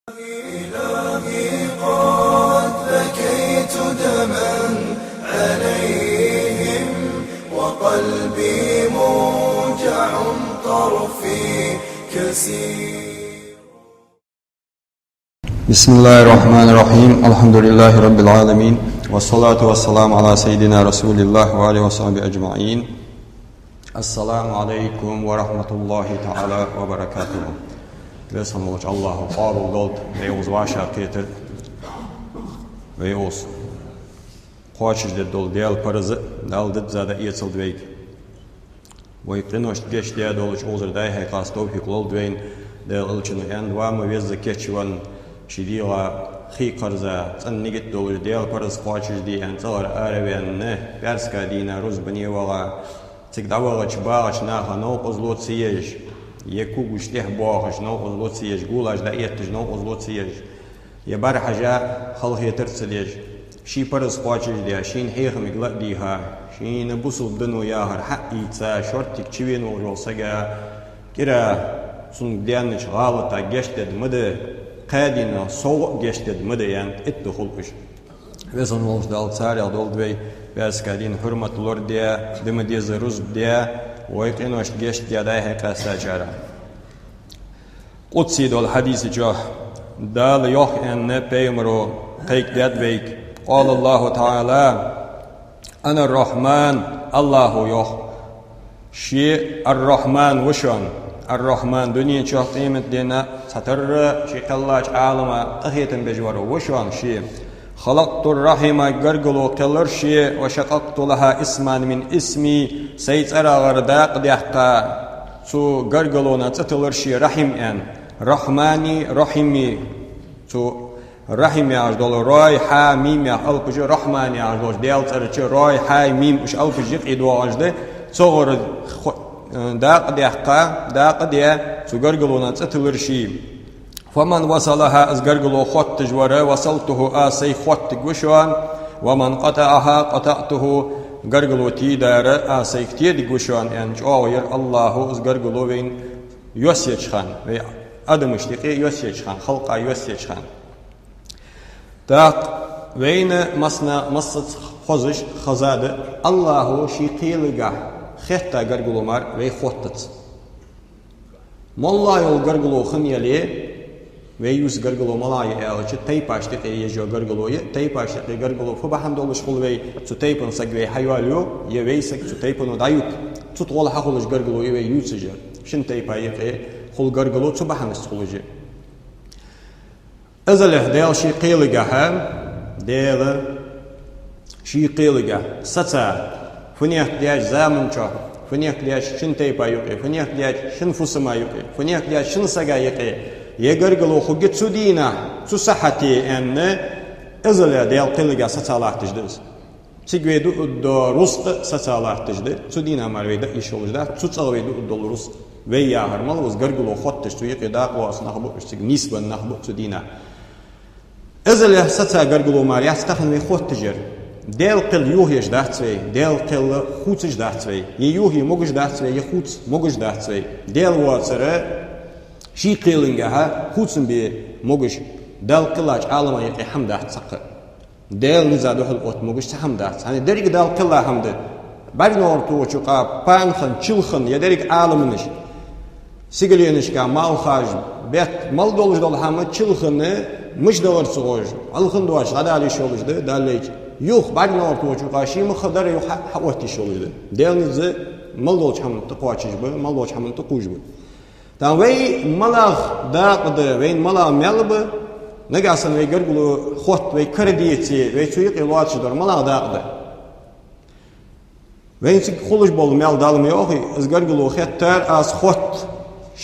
إلهي قد بكيت دما عليهم وقلبي موجع طرفي كسير. بسم الله الرحمن الرحيم. الحمد لله رب العالمين والصلاة والسلام على سيدنا رسول الله وآله وصحبه أجمعين. السلام عليكم ورحمة الله تعالى وبركاته. Vesanloć Allahu faru dold ve uz vaša keter ve uz hoćeš da dol del parazı daldı zada iyetsel dveik. Ve iqtinoş geçtiğe doluç olur da hay qastov fiqlol dvein del ilçin en va mu vez keçvan şidila xiqarza tsanigit doluç del paraz hoćeš di en tsalar araven ne perska dina ruzbani wala تقدر تبارش ناخ نوق أزلوت سيج يكوب وشته باخش نوق أزلوت سيج قولاش دايتش نوق أزلوت سيج يبار حاجة خلقه ترسليج شي برز قاچش ديا شين هيخ مقلق ديها شين بوصل دنو ياهر حقي تسا شورتك چوين وجول سجا كرا سن ديانش غالطة جشتد مدى قادنا صوق جشتد مدى يعني اتخلقش وزن والش دال تساري دول دوي باسكادين حرمة لور ديا دم دي زروز ديا ويقينوش جشت ديا داي هيقا ساجارا قدسي دول حديث جاه دال يوح ان بيمرو قيك دياد ويك قال الله تعالى أنا الرحمن الله يوح شي الرحمن وشون الرحمن دنيا جاه قيمت دينا ستر شي قلاج عالما قخيتن بجوارو وشون شي خلقت الرحمة قرقلو قلرشي وشققت لها اسما من اسمي سيترى غرداق ديحقا سو قرقلونا تتلرشي رحم ان رحماني رحمي سو رحمي عجدول راي حا ميم يا البجي رحماني عجدول ديال ترشي راي حا ميم وش البجي قيدو عجده صغر داق ديحقا داق ديا سو قرقلونا تتلرشي فمن وصلها أزقرقلو خط جوارا وصلته آسي خط قوشوان ومن قطعها قطعته قرقلو تيدار آسي كتير قوشوان يعني جاوير الله أزقرقلو وين يوسيج خان أدم اشتقي يوسيج خان خلقا يوسيج خان تاق وين مصت خزش خزاد الله شي قيلقا خطا قرقلو مار وي خطت مالله يو قرقلو خنيالي ويوس قرقلو ملاي ألش تيباش تقي يجوا قرقلو تيباش تقي قرقلو فبحم دولش خل وي تتيبن سجوي حيواليو يويسك تتيبن ودايوك تطول حقولش قرقلو يوسجر شن تيبا يقي خل قرقلو تبحم استخلجي أزله ديال شي قيلقها ديال شي قيلقها ستا فنيح دياج زامن شو فنيح دياج شن تيبا يقي فنيح دياج شن فسما يقي فنيح دياج شن سجا يقي يقرقلو خجت سودينا سصحتي أن إزلا ديال قلقة ستالات تجدز تيجي دو رزق ستالات تجد سودينا مرويدا يشولجدا تتصوي دو رزق ويا هرمال وز قرقلو خطش تويقي داق واس نخبو اشتق نسبة نخبو سودينا إزلا ستا قرقلو ماريا ستخن وي خط تجر ديال قل يوهيش داعتوي ديال قل خوتش داعتوي يوهي موجش داعتوي يخوت موجش داعتوي ديال واتره شي قيلنجها خوتن بي موجش دال قلاج عالما يقي حمده تسقى دال نزادو حلقوت موجش حمده يعني دريق دال قلا حمده بعد نور توچقا بانخن چلخن يدريق عالمنش سيغلينش كا مال خاج بيت مال دولج دول حمد چلخن مش دور سوج الخن دواش غدالي شولج داليج يوخ بعد نور توچقا شي مخدر يو حوتي شولج دال نز مال دولج حمد تقواچج ب مال دولج حمد تقوج ب dan wij malag daaqde wein malag melbe nagasan wij gargulu khot wij krediti wij tuyq ilwaatshidor malag daaqde wein sik khuluj bol mel dalmi yoxi az gargulu khattar as khot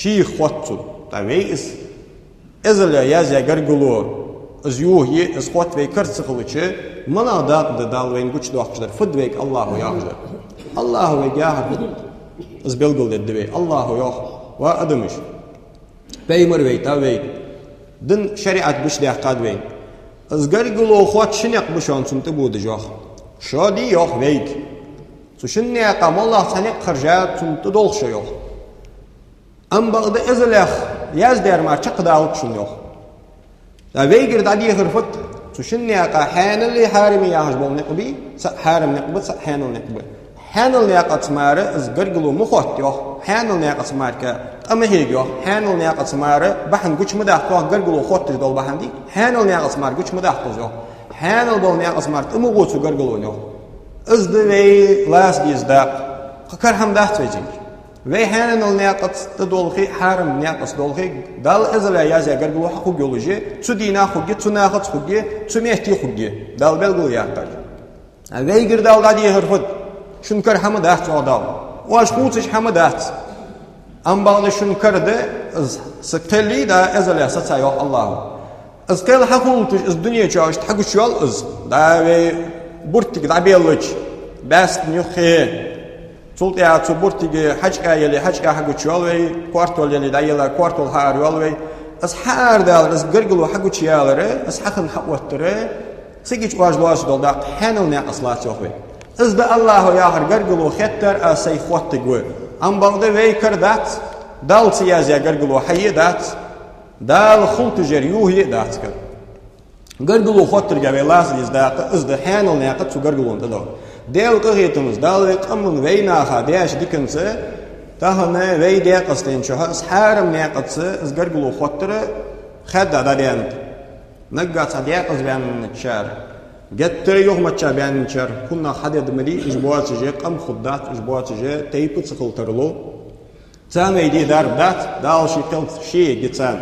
shi khottu da wij is ezela yazya gargulu az yuhi az khot wij kartsiqluchi malag daaqde dal wein guch doqchidor fudvek Allahu yaqdir Allahu ve gahar az belgul dedve Allahu yox وأدمش بيمر ويتا ويت دن شريعة بش ده قاد وين أزجر يقولوا خوات شنيق بشون سنتبود جاخ شادي ياخ ويت سو شنيق قام الله سنيق خرجات سنتدول شيوخ أم بعد إزلخ ياز دير ما تقدر أوكشن ياخ ويجر دادي خرفت تشنياقا حان اللي حارمي ياهج بول نقبي حارم نقبت حان النقبة حان النياقة سمارة از قرقلو مخوت يوح حان النياقة سمارة أمهيج يوح حان النياقة سمارة بحن قوش مداح توح قرقلو خوت تجدول بحن دي حان النياقة سمارة قوش مداح توح حان البول نياقة سمارة أمغوت سو قرقلو يوح از دوي لاس ديز داق كرهم داح تجيج وي حان النياقة تدولخي حارم نياقة تدولخي دال ازلا يازي قرقلو حقو جولوجي تو دينا خوجي تو ناخت خوجي تو ميحتي خوجي دال بلغو ياقر ويجر دال دادي هرفت شنكر حمدات وعدال واش خوتش حمدات ام بعد شنكر ده از سكتلي دا ازلا ستايو الله از قال حقولتش از دنيا جاش حق شوال از دا بورتك دا بيلج بس نيخي تولت يا تو بورتك حاجه يلي حاجه حق شوال وي كوارتول يلي دا يلا كوارتول هار وي از حار دال از قرقلو حق شيالره از حقن حقوتره سيجي واش واش دول دا حنل ناقصلات يوخي از ده الله ياهر قرقلو خطر اسي خوت قوي ام بعد ويكر دات دال سيازي قرقلو حي دات دال خلط جريوه دات كر قرقلو خطر جابي لاس دات از ده حانل ناقت سو قرقلو دلو ديل قهيتمز دال قمن ويناها دياش ديكنس تهنا وي ديقستين شو اس حارم ناقت از قرقلو خطر خدا دادين نقات ديقز بان تشار جتر يوم متشا بان تشار كنا حدد مدي اسبوعات جي قم خدات اسبوعات جي تيب تسخلترلو تان يدي دار دات دال شي قلت شي جتان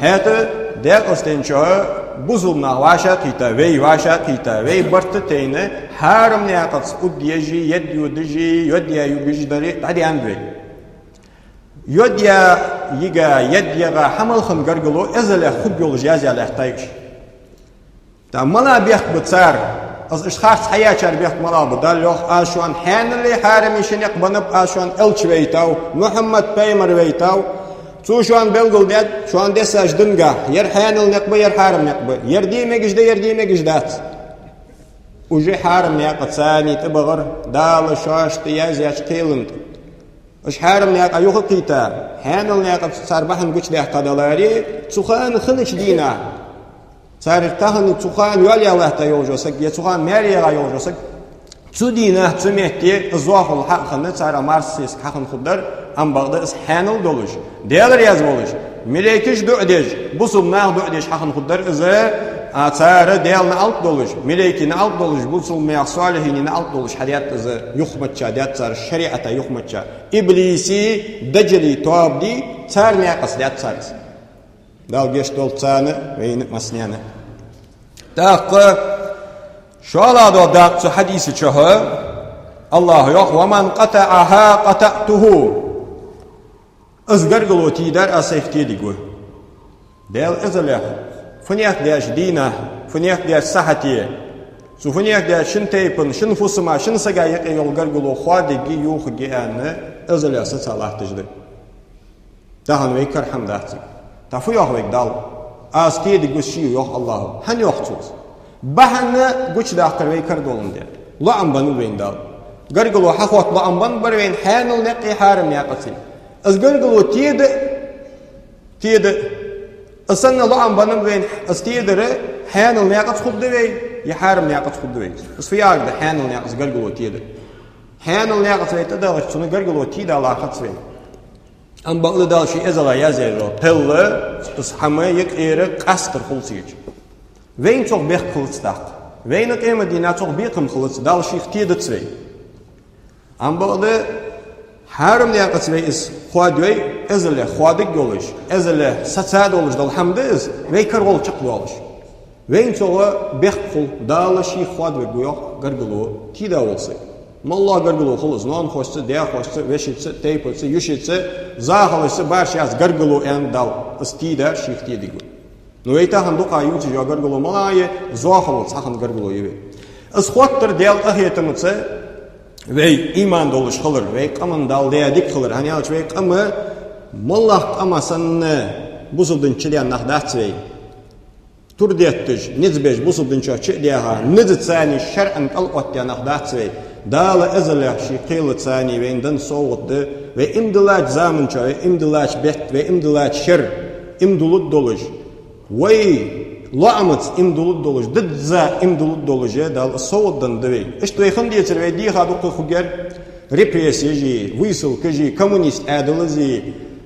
هذا ديقستين شو بوزلنا واشا كيتا وي برت تينه حارم ناقص وديجي يديو دجي يديا يبيج دري عادي عندي يديا يجا يديا حمل خن قرقلو ازل خب يول جازي على احتاج تا ملا بيخ بتصار از اشخاص حياه شر بيخ ملا بدل يوخ اشوان حان اللي حارم يشنق بنب اشوان الچ ويتاو محمد بيمر ويتاو تو شوان بلغل دات شوان دساج دنگا ير حان النقبه ير حارم نقبه ير دي مجدات وجي حارم ناقه ثاني تبغر دال شاش تيازياش قيلمت اش حارم ناقه يوخ قيتا حان ناقه صربحن قچ ده قدلاري تخان خنش دينا صار تهن تخان يولي الله تيوجوسك يتخان ماريا يوجوسك تدينا تمهتي زواف الحق خن صار مارسيس حقن خدر ام بغدا اس حانل دولش ديالر ياز بولش مليكش دودج بوسم ناه دودج حقن خدر اذا صار ديالنا الت دولش مليكنا الت دولش بوسم ما صالحين الت دولش حيات اذا يخمت شادات صار شريعه يخمت ابليسي دجلي تواب دي صار ما قصدات صار دال جيش دولتانه وين مسنيانه داق شوالا دو داق سو حديث چه الله يخ ومن قطعها قطعته از قرقلو تيدر اسيفتي ديگو ديل ازله فنياك ديش دينا فنياك ديش صحتي سو فنياك ديش شنتيپن شن فوسما شن سگا يقيل قرقلو خوادگي يوخ گيانه ازله صلاح تجد دهن ويكر حمداتي تفو يوخ ويك دال از تيدي گوشي يوخ الله هن يوخ توز بحن گوش داخل ويكر دولن دي لا امبن وين دال قرقلو حخوت لا امبن بروين حانل نقي حارم ناقتي از قرقلو تيد اسن لا امبن وين از تيدر حانل ناقت خد وي يحارم ناقت خد وي اس فياك ده حانل ناقت قرقلو تيد حانل ناقت وي تدغش سن قرقلو تيد على خط وين ام بقل دال شي ازلا يازيرو تل اس حما يقير قستر خلصيج وين toch بيخ خلصتاق وين قيمه دينا toch بيقم خلص دال شي ختيد تسوي ام بقل حرم ناقت وي اس خوادوي ازلا خوادك يولش ازلا ساتاد ولش دال حمدز وي كرول چقلوش وين toch بيخ خل دال شي خوادوي گويو قرقلو تيدا ولسي مالله قرقلو خلص نان خوشت ديا خوشت وشيت تيپت يشيت زاخلس بارشاز قرقلو ان دال استيدا شيختي ديگو نويتا هندوقا يوتي جو قرقلو ملاي زاخلو صحن قرقلو يوي اس خوتر ديال اهيتمت وي ايمان دولش خلر وي قمن دال ديا ديك خلر هاني الچ وي قم مالله قمسن بوزلدن چليان نخدات وي ترديتج نزبج بوزلدن چ ديها نزت ثاني شرعا قلقت يا نخدات وي دال ازله شي قيل ثاني وين دن صوت و امدلاج زامن چا امدلاج بيت و امدلاج شر امدلود دولج وي لامت امدلود دولش ددزا امدلود دولش دال صودن دوي اشتو يخن ديتر وي دي خادو خوجر ريبريسي جي ويسل كجي كومونيست ادلزي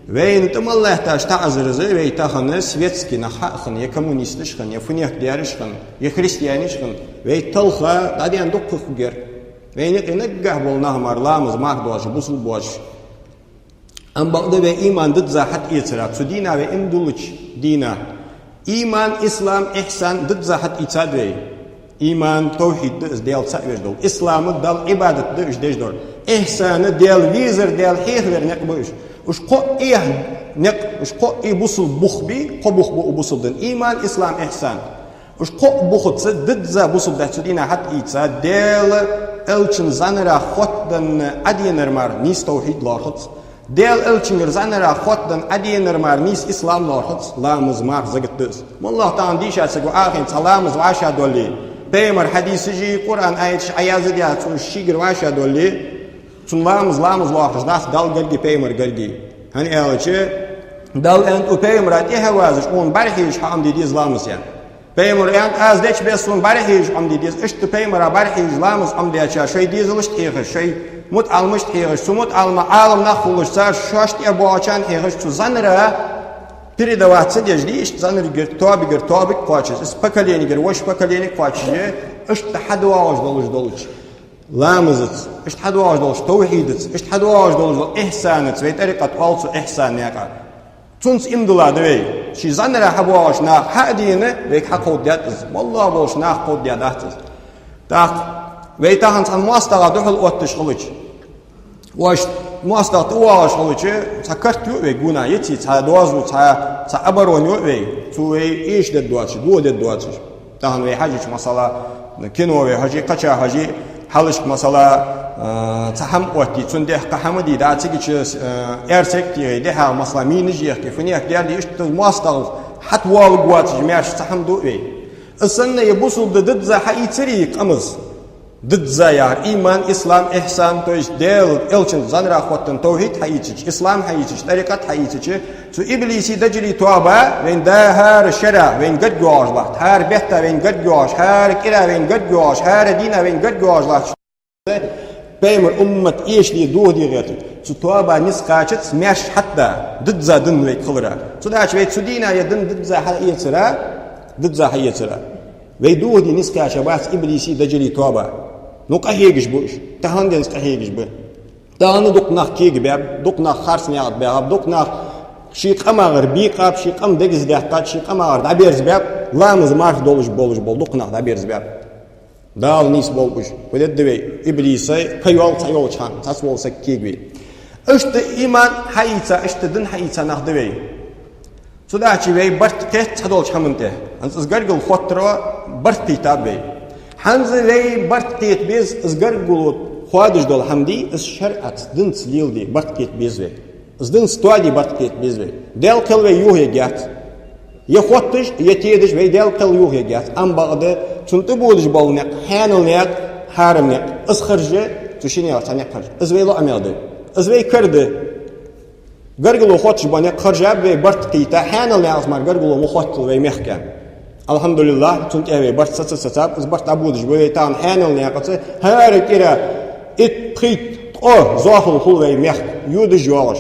وين تم الله تاش تعذر زي وي تاخن سويتسكي نخاخن يا كومونيستشخن يا فنيك ديارشخن يا خريستيانشخن وي تلخا دادي اندوك خوجر وين ينقح بولنا مارلامز ماردوش بوسل بوش ام بعد وي ايمان ددزا حت يترا سدينا وي امدلوش دينا إيمان إسلام إحسان ضد زاحت إتسادوي إيمان توحيد دز ديال سأويش دول إسلام دال عبادة دش ديش دول إحسان ديال ويزر ديال حيخور نقبوش وش قو إيه نق وش قو إيه بوصل بخبي قو بخبو بوصل دن إيمان إسلام إحسان وش قو بخد ضد زا بوصل ده سدينا حت إتساد ديال ألشن زانرا خطن أدينر مار نيس توحيد لارخط ديال الچنگر زانرا خودن ادينر مار نيس اسلام لارخص لامز مار زغتس والله تعالى ديشا سغو اخين سلامز واشا دولي بيمر حديث جي قران ايت اياز ديا تو شيغر واشا دولي لامز لارخص داس دال گرگي بيمر گرگي هني الچه دال انت او بيمر ات هوازش اون برهيش هم دي ديز لامز يا بيمر انت از دچ بسون برهيش هم دي ديز اشت بيمر برهيش لامز هم دي اچا شي ديزلش تيخ شي مت almış heyğiş, sumut alma alım naxuluşsa şaşt ebo açan heyğiş tu zanıra передаваться дежди, ишт заныр гер тобик квачис, из поколения гер, вош поколения квачис, ишт хадуаж долуч, ламызыц, ишт хадуаж долуч, тоухидыц, ишт хадуаж долуч, ихсаныц, вей тарикат алцу ихсан яка. Цунц имдыла двей, ши заныра хабуаж нах хадины, вейк хақуд дятыз, wallah болш нах қуд дядатыз. Так, وی تاهن سان ماستاغا دخل اوتش خلوچ واش ماستاغ تواش خلوچ سكرتو وی گونا يتي تا دوازو تا ابرونيو وی تو وی ايش ددواچ ددواچ تاهن وی حاجه مثلا كينو وی حاجه قچا حاجه حالش مثلا تهم اوتي تنده قحمدي دا تيجي ارسك دي ده مثلا مينجي كيفنيك ديال ايش ماستاغ حت واو گواتش ماش تهم دو وی السنه يبوسل ضد ذا حيتريق امز ضد زايار إيمان إسلام إحسان تويش ديل إلشن زنرا خوتن توحيد حييتش إسلام حييتش طريقة حييتش تو إبليسي دجلي توابا وين دا هار شرع وين قد جواش لحت هار بيتا وين قد جواش هار كرا وين قد جواش هار دينا وين قد جواش لحت بيمر أمة إيش دي دو دي غيرت تو توابا نسقاچت ماش حتى ضد زا دن ويك خلرا تو داش ويت سدينا يدن ضد زا حييترا ضد زا حييترا وي دو دي نسقاچ باس إبليسي دجلي توابا نقهيجش بوش تهندنس قهيجش به تهند دقنا كيج باب دقنا خارس نياد باب دقنا شي قماغر بيقاب شي قم دغز دهقات شي قماغر دبيرز باب لامز مارف دولش بول دقنا دبيرز باب دال نيس بولش ولد دوي ابليس قيول تيول چان تاسول سكيغوي اشت ايمان حيتا اشت دن حيتا نخدوي سوداچي وي برت كت تدول چمنته انس گرگل خوترو برتي تابي حنز لي برتيت بيز ازغر قلوت خوادش دول حمدي اس شرعت دنس ليلدي برتيت بيزوي از دنس توادي برتيت بيزوي ديل قل وي يوهي جات يخوتش يتيدش وي ديل قل يوهي جات ام بعد چونت بولش بولنق حانلنق حارمنق اس خرجه تشيني اتنق خرج از وي لو اميلدي از وي كرده غرغلو خوتش بنق خرجه وي برتيتا حانلنق ازمر غرغلو مخوتل وي مخكم الحمد لله تونت اوي برت ساتساتاب از برت ابودش بوي تان حانل نيقص هار كيرا ات بريت او زاخل خولوي مخ يود جوالش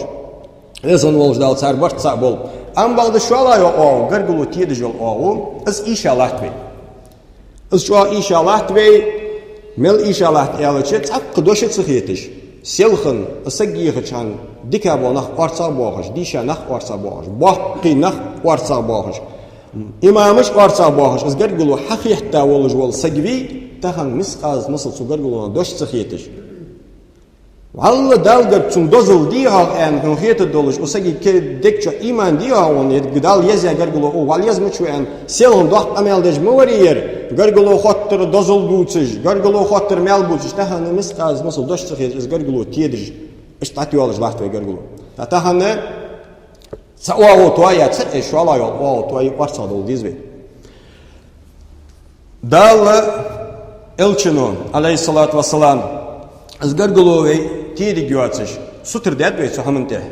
لازم ولش دال صار برت صابول ام بعد شوالا او غرغلو تيد جول او از ان شاء الله توي از شو ان شاء الله توي مل ان شاء الله يالچ تاق دوش تخيتش سيلخن اسگي خچان ديكابو نخ قرصا بوخش ديشا نخ قرصا بوخش باقي نخ قرصا بوخش إمامش قرصا باهش از گرگلو حقیقتا ولج ول سگوی تهان مسقاز مسل سو گرگلو دوش سخیتش والله دالگر چون دوزل دی ها ان هویت دولش او سگی که دکچو ایمان دی ها اون گدال یزیا گرگلو او ول یزم چو ان سیلون دوخت امل دج موریر گرگلو خاطر دوزل بوچش گرگلو خاطر مل بوچش تهان مسقاز مسل دوش سخیت از گرگلو تیدج اشتاتی ولج وقت گرگلو تهان سأواو تويا تسأل شو الله يواو تويا قرصة دول ديزبي دال إلشنو عليه الصلاة والسلام أزغرغلوي تيدي جواتش سوتر داد بي سو همنته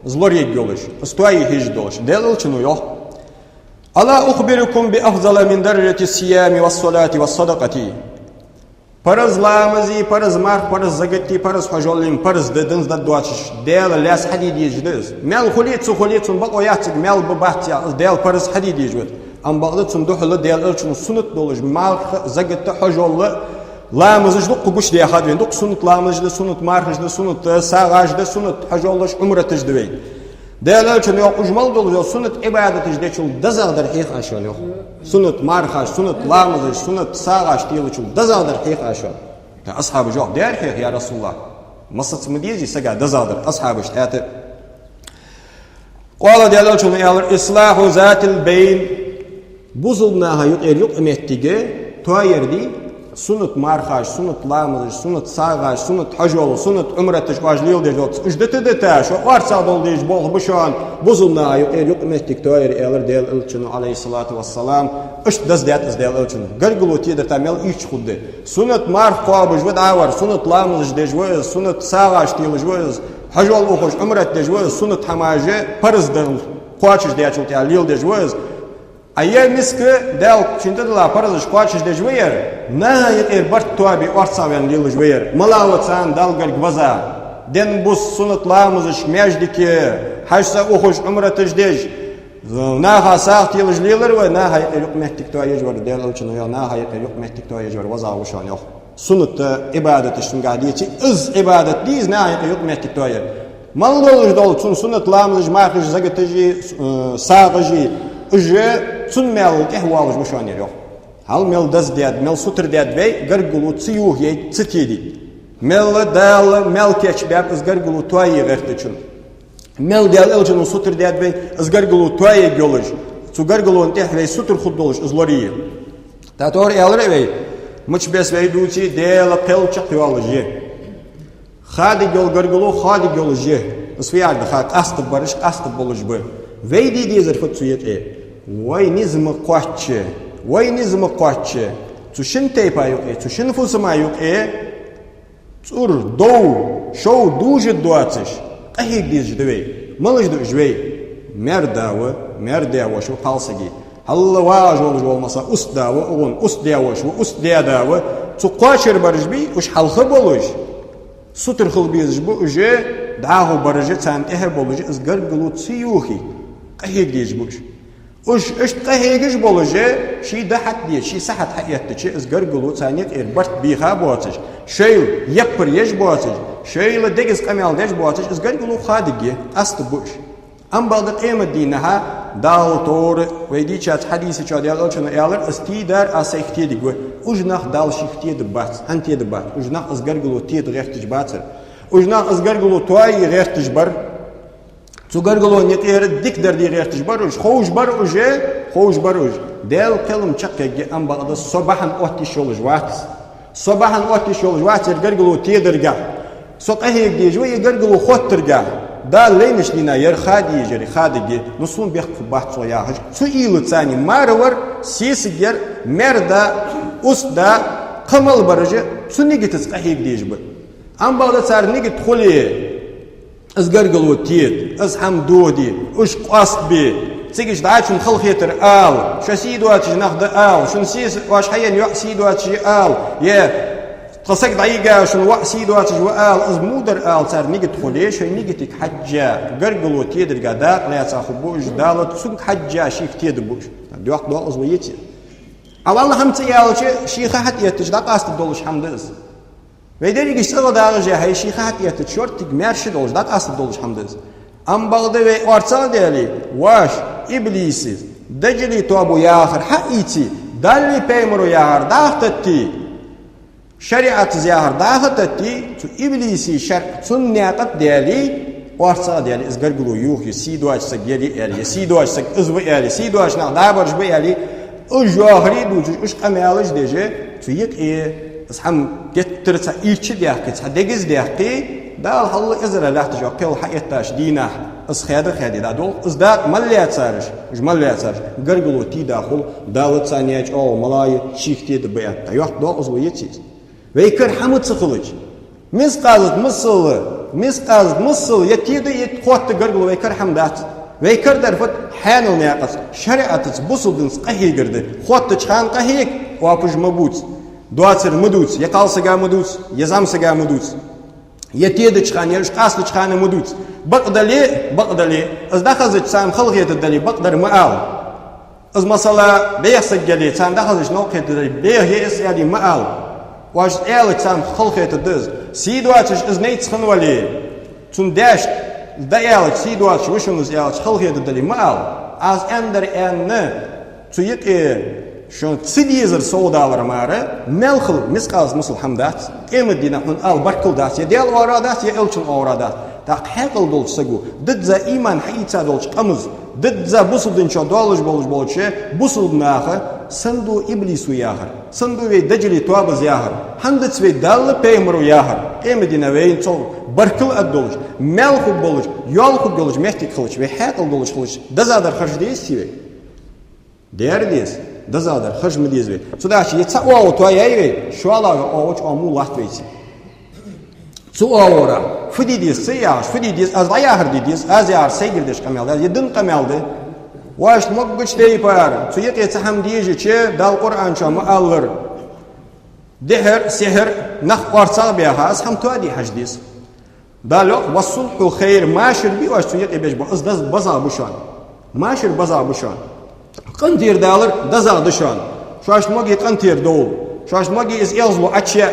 زلوري جولش استوي هيج دولش دال إلشنو يو ألا أخبركم بأفضل من درجة الصيام والصلاة والصدقة. فرز لامزي فرز مار فرز زغتي فرز حجولين فرز ددنز ددواتش ديال لاس حديد يجلس مال خليت بقوا ياتك مال بباتيا ديال فرز حديد يجود ام بغدت صندوق ديال الچن سنت دولج مال زغت حجول لامزج دق قش دي خادين دق سنت لامزج سنت مارج سنت ساغاج سنت حجولش عمره تجدوي ديال الچن يو اجمل دولج سنت عبادت جديچل دزغدر حيق اشون يو سنت مارخاش سنت لامزج سنت ساغاش ديالچل دزغدر حيق اشون اصحاب جو ديال حيق يا رسول الله مصت مديزي سغا دزغدر اصحابش تات قال ديال الچن يالر اصلاح ذات البين buzulnaha yok emettige toyerdi sunut marhaş sunut lamız sunut sağaş sunut hajol sunut umretiş vajlil de yok ücdeti de ta şu varsa doldiş bol bu şu an buzulnaha yok emettig toyer eler del ilçin aleyhissalatu vesselam iş dazdat izdel ilçin gargulu tider tamel iç xuddi sunut marh qabıj ve davar sunut lamız de jo sunut sağaş dil jo hajol oxuş umret de jo sunut hamaje parızdan qoçiş de açıl ya lil de jo أيام مسك داو شنتد لا فرز شقاتش دجوير نهاية برت توابي أرصاوين ليل جوير ملاوتان دالغر غوزا دين بوس سنت لامزش ميجدك حشسا أخوش عمرة تجدج ناها ساعت يلج ليلر ونهاية يوك مهتك تو يجور ديال الچنو يا نهاية يوك مهتك تو يجور وزا وشان يوك سنت عبادة شنقاديتي إز عبادة ديز نهاية يوك مهتك تو يجور مالدولج دول سنت لامزش ماخش زغتجي ساغجي уже цунмел ehvalış bu şanır yok. Hal mel daz diyad, mel sutur diyad bey gargulu tsiyuh yey tsitidi. Mel dal mel keçbab iz gargulu toyi gertçun. Mel dal elçun sutur diyad bey iz gargulu toyi gölüş. Su gargulu teh bey sutur xuddoluş iz loriye. Tator elre bey muç bes bey duçi del pelçaq yolji. Xadi gol gargulu xadi gölji. Isfiyad xaq ast barış ast boluş bu. Veydi dizer futsuyet Vay nizm qaçı. Tuşun teypa yok tuşun fusma yok Tur dou show duje doatış. Ahig diz devey. Malaj do jvey. Merdava şu palsagi. Halla waj olmasa ustava oğun ustdava şu ustdava. Tu qaçır barjbi uş halxı boluş. Sutur xılbiz bu uje dahu barjı san boluş izgar glut siyuhi. Ahig diz bu. Uş qahegij boluje şi dahat diye şi sahat hayatçı izgar gulu saniyet bart biha boatış şeyl yapır yej boatış şeyl degiz qamal dej boatış izgar gulu xadigi ast buş am balda qiymat dinaha dal tor ve dichat hadisi çadiyal ölçünü eğer istidar asayxtiydi go ujnaq dal şiftiydi bat antiydi bat ujnaq izgar gulu tiydi rehtij batır ujnaq izgar gulu toy rehtij bar Сугаргало некер дик дерди рехтиш баруш хоуш баруш дел келм чакке амбагда собахан отиш олуж ват гаргало тедерга соқахи дежо гаргало хоттерга да лейниш дина ер хади жери хадиги нусун бех бахт соя су илу цани марвар сисигер мерда усда камал барыжы сунигитис қахи дежбы амбагда цар нигит холи ازگر گلوتیت از هم دودی اش قاست بی سیگش دعشون خلقیتر آل شسید واتش نخد آل شن سیس واش حیان یعسید واتش آل یه قصق دعیگه شن وعسید واتش و آل از مودر آل سر نیگت خلیش و نیگتیک حجا گر گلوتیت درگا داق لیت آخو بوش دالت سنگ حجا شیفتید بوش دیوقت دو از ویتی اول هم تیالچه شیخه حتیتش دا قاست دولش حمدز Ve işte dağıcı hay şihat yatı çortik merşid olacak da asıl doluş hamdız. Ambalda ve varsa deli vaş iblisi dacili tobu yahar haiti dalli peymuru yahar dağıttı. Şeriat yahar dağıttı tu iblisi şerh sünniyatat deli varsa deli izgargulu yuh yesidu açsa geri eli yesidu açsa izbu eli yesidu açna dabarj bu eli ujahri ducu uş qamalaj deje tu yek هم جترت إيش دياقي تحدقز دياقي دال حل إزرا لا تجوا قل حياتاش دينا إسخاد خادي دادول إزداق مليات سارش مش مليات سارش قرقلو تي داخل دالت ثانية أو ملاي شيختي دبيات تيوح دول أزويتيز ويكر حمد سخلج مس قازت مصل يتيد يتقوت قرقلو ويكر حمدات Ve kırdar fut hanıl neyaqas. Şeriatı busudunuz qahi girdi. Xottı çıkan qahiyik. Vapuj mabuts. Duatsır muduts. Yakalsıga muduts. Yazamsıga muduts. Yetiyedi çıkan, yarışqaslı çıkanı muduts. Baqdali. Az da xazı çıkan xalq yetidali. Baqdar maal. Az masala beyaqsık geli. Sen da xazı şnoq yetidali. Beyaqs yadi maal. Vaş eğalı çıkan xalq yetidiz. Siduatış az ney çıkan vali. Tun daş. Da eğalı siduatış vuşunuz eğalı xalq yetidali maal. Az ender enne. Tuyik şun tsidizer soğudalar marı. Melxil miskaz musul hamdat. Emedina hun al barkıldat. Ya del oradat ya elçin oradat. Tak haqıl dolçsagu. Didza iman hayitsa dolç qamız. Didza busudunça dolç. Busudnağı sandu iblisu yahır. Sandu ve decili tuabız yahır. Handits ve dallı peymuru yahır. Emedina ve inçol barkıl ad dolç. Melxil dolç. Yolxil dolç. Mehtik kılıç ve haqıl dolç kılıç. Dazadar xarj deysive. Değerliyiz. Dazadar xarj mı diyizve. Sudaşı yetsa o toyayve. Şu alağı oğuç amu lahtweysi. Su avora. Fıdidiz sıyağış. Fıdidiz az ayahır didiz. Az yağır seygirdeş kameldi. Yedin kameldi. Vaş mugguç deyipar. Su yetsa ham diyece çe dal Kur'ança muallır. Deher, seher, nakh varsa beyahaz ham tuadi hacdiz. Dalo vasulhu khayr maşir bi vaş su yetsa bu az baza buşan. Maşir baza buşan. Qantir dağılır, daza dışan. Şaşmagi qantir doğul. Şaşmagi iz elzlu açya.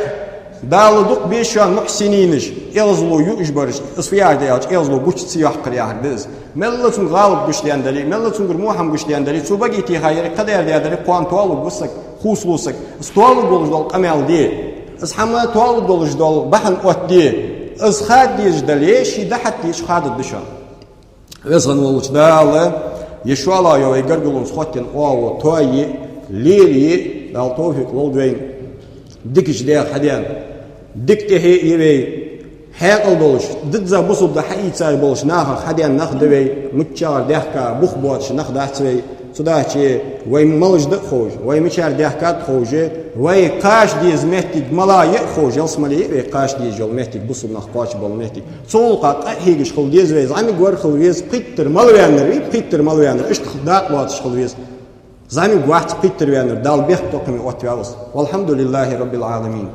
Dağılıdık beşan muhsininiş. Elzlu yujbarış. Isfiyar deyalç, elzlu buç siyah qıriyahır biz. Melletun qalib güçliyendeli, melletun gürmuham güçliyendeli. Subagi ti hayri qadar deyadari kuantualu gussak, xuslusak. Istualu doluş dol qamel di. Ishamla tualu doluş dol bahan ot di. Isxad dijdali, şidahat diş xadı dışan. Vezgan oluç dağılı. Yeshua ya ve gargulun sxotin o toyi lili dal tawfik lolgwein dikiş de hadiyan dikte he yeve haqal doluş didza busub da hayitsa boluş naha hadiyan nakhdwe mutchar dehka bukhbot nakhdahtswe sudachi ve malajda khoj ve michar dehkat khoje ve qash diz mehtig malaye khoj elsmali ve qash diz jol mehtig busub nakhpach bol mehtig solqa qahigish khol diz ve zami gor khol vez pitter malwaner ish khdat wat khol vez zami gwaht pitter waner dal beh toqmi otwals walhamdulillahi rabbil alamin.